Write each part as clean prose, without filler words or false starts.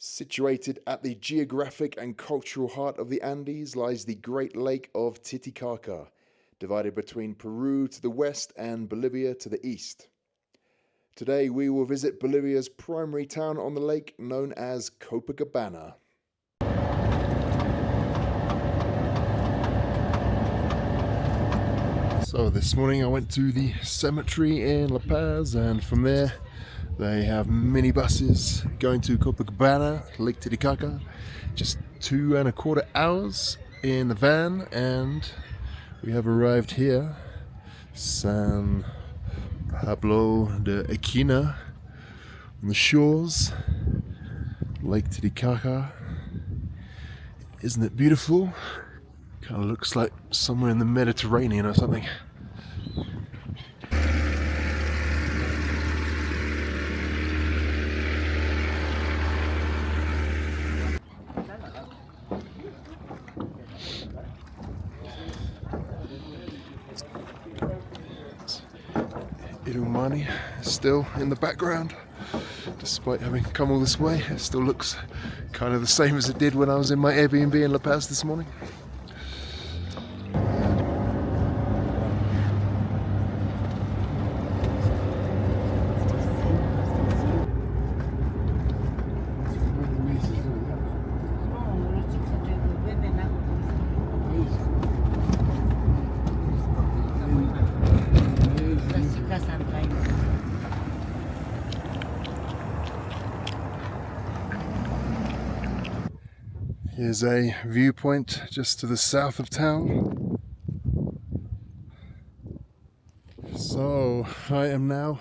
Situated at the geographic and cultural heart of the Andes lies the Great Lake of Titicaca, divided between Peru to the west and Bolivia to the east. Today we will visit Bolivia's primary town on the lake known as Copacabana. So this morning I went to the cemetery in La Paz, and from there they have minibuses going to Copacabana, Lake Titicaca. Just 2.25 hours in the van, and we have arrived here, San Pablo de Esquina, on the shores, Lake Titicaca. Isn't it beautiful? Kind of looks like somewhere in the Mediterranean or something. Ilumani still in the background, despite having come all this way. It still looks kind of the same as it did when I was in my Airbnb in La Paz this morning. Here's a viewpoint just to the south of town. So I am now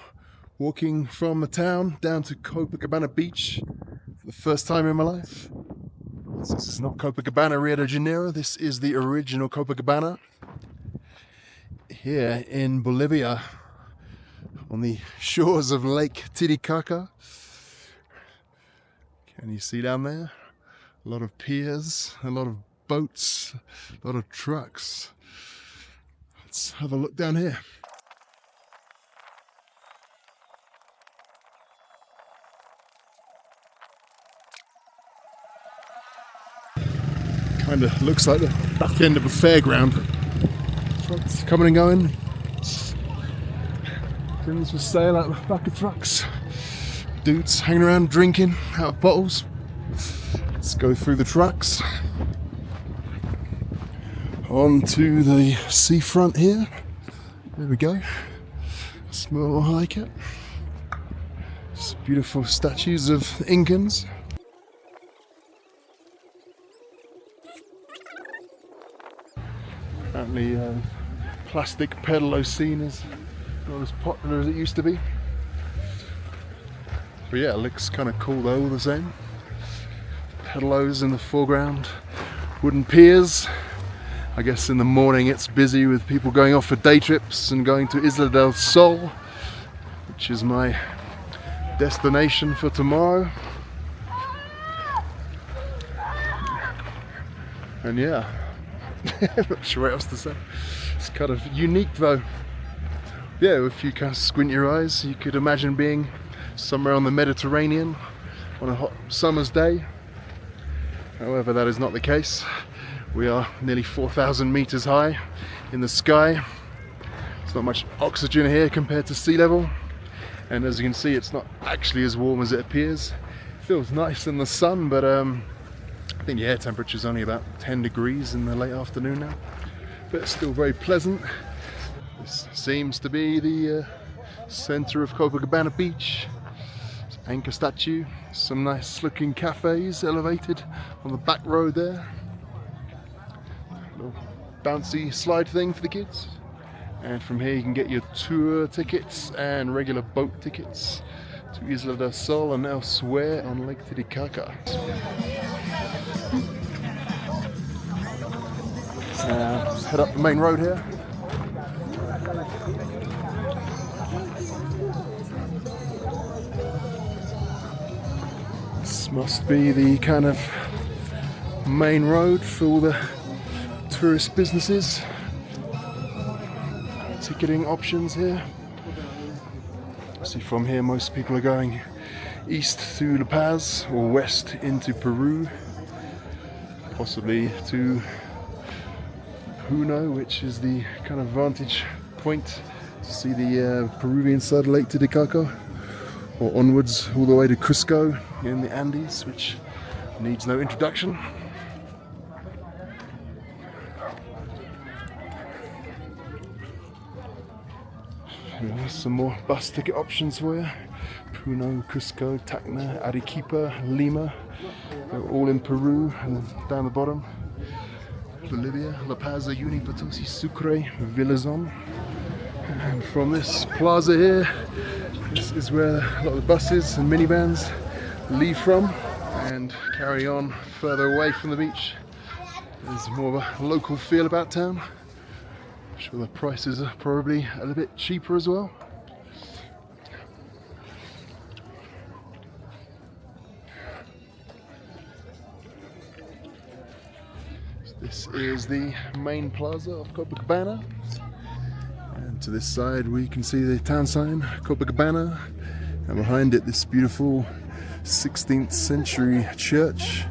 walking from the town down to Copacabana Beach for the first time in my life. This is not Copacabana, Rio de Janeiro. This is the original Copacabana here in Bolivia on the shores of Lake Titicaca. Can you see down there? A lot of piers, a lot of boats, a lot of trucks. Let's have a look down here. Kind of looks like the back end of a fairground. Trucks coming and going. Things for sale out the back of trucks. Dudes hanging around drinking out of bottles. Let's go through the trucks onto the seafront here. There we go. Smell like it. Just beautiful statues of Incans. Apparently plastic pedalo scene is not as popular as it used to be. But yeah, it looks kind of cool though all the same. Pedalos in the foreground, wooden piers. I guess in the morning it's busy with people going off for day trips and going to Isla del Sol, which is my destination for tomorrow. And yeah, I'm not sure what else to say. It's kind of unique though. Yeah, if you kind of squint your eyes, you could imagine being somewhere on the Mediterranean on a hot summer's day. However, that is not the case. We are nearly 4,000 meters high in the sky. There's not much oxygen here compared to sea level. And as you can see, it's not actually as warm as it appears. It feels nice in the sun, but I think the air temperature is only about 10 degrees in the late afternoon now. But it's still very pleasant. This seems to be the center of Copacabana Beach. Anchor statue, some nice looking cafes elevated on the back road there. Little bouncy slide thing for the kids. And from here you can get your tour tickets and regular boat tickets to Isla del Sol and elsewhere on Lake Titicaca. Let's head up the main road here. Must be the kind of main road for all the tourist businesses. Ticketing options here. See, from here most people are going east to La Paz or west into Peru, possibly to Puno, which is the kind of vantage point to see the Peruvian side of Lake Titicaca, or onwards all the way to Cusco in the Andes, which needs no introduction. Here's some more bus ticket options for you. Puno, Cusco, Tacna, Arequipa, Lima. They're all in Peru, and then down the bottom, Bolivia, La Paz, Uyuni, Potosi, Sucre, Villazon. And from this plaza here, this is where a lot of the buses and minivans leave from and carry on further away from the beach. There's more of a local feel about town. I'm sure the prices are probably a little bit cheaper as well. This is the main plaza of Copacabana, and to this side we can see the town sign, Copacabana, and behind it this beautiful 16th century church,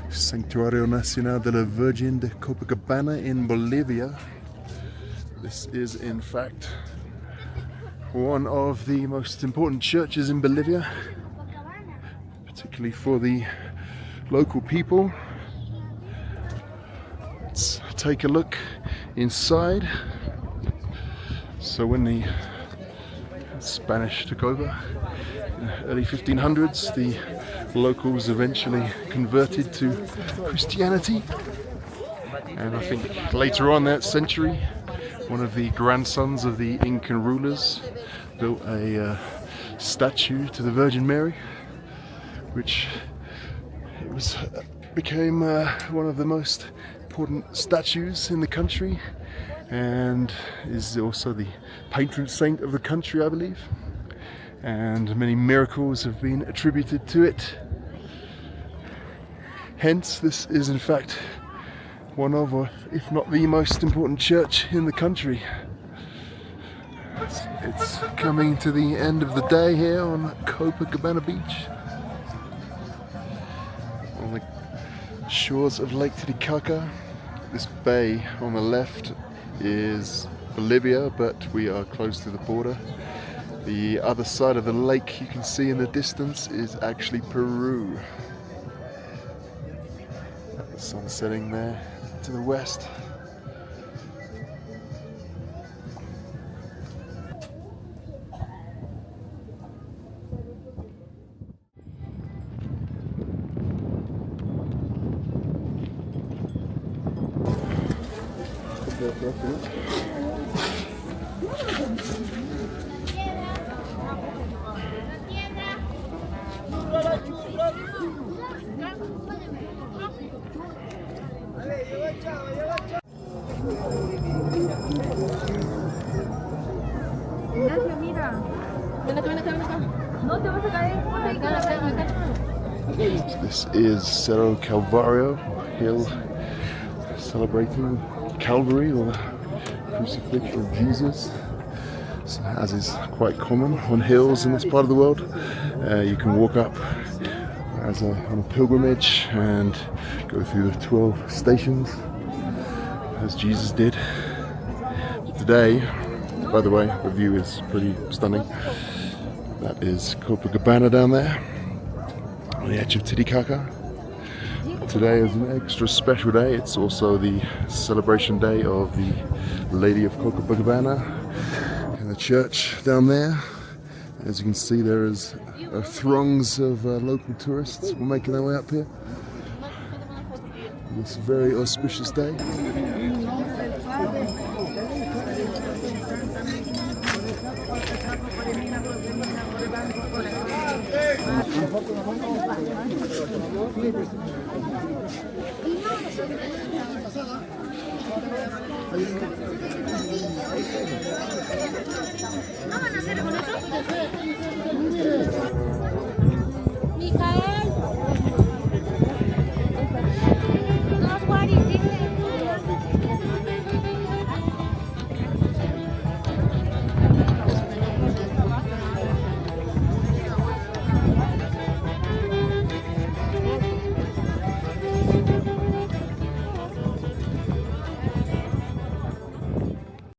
Santuario Nacional de la Virgen de Copacabana in Bolivia. This is in fact one of the most important churches in Bolivia, particularly for the local people. Let's take a look inside. So when the Spanish took over in the early 1500s, the locals eventually converted to Christianity, and I think later on that century, one of the grandsons of the Incan rulers built a statue to the Virgin Mary, which became one of the most important statues in the country, and is also the patron saint of the country, I believe, and many miracles have been attributed to it. Hence, this is in fact one of, or if not the most important church in the country. It's coming to the end of the day here on Copacabana Beach, on the shores of Lake Titicaca. This bay on the left is Bolivia, but we are close to the border. The other side of the lake you can see in the distance is actually Peru. The sun setting there to the west. This is Cerro Calvario Hill, celebrating Calvary, or the crucifixion of Jesus, as is quite common on hills in this part of the world. You can walk up on a pilgrimage and go through the 12 stations as Jesus did. Today, by the way, the view is pretty stunning. That is Copacabana down there on the edge of Titicaca. Today is an extra special day. It's also the celebration day of the Lady of Copacabana in the church down there. As you can see, there is throngs of local tourists making their way up here on this very auspicious day. Micael.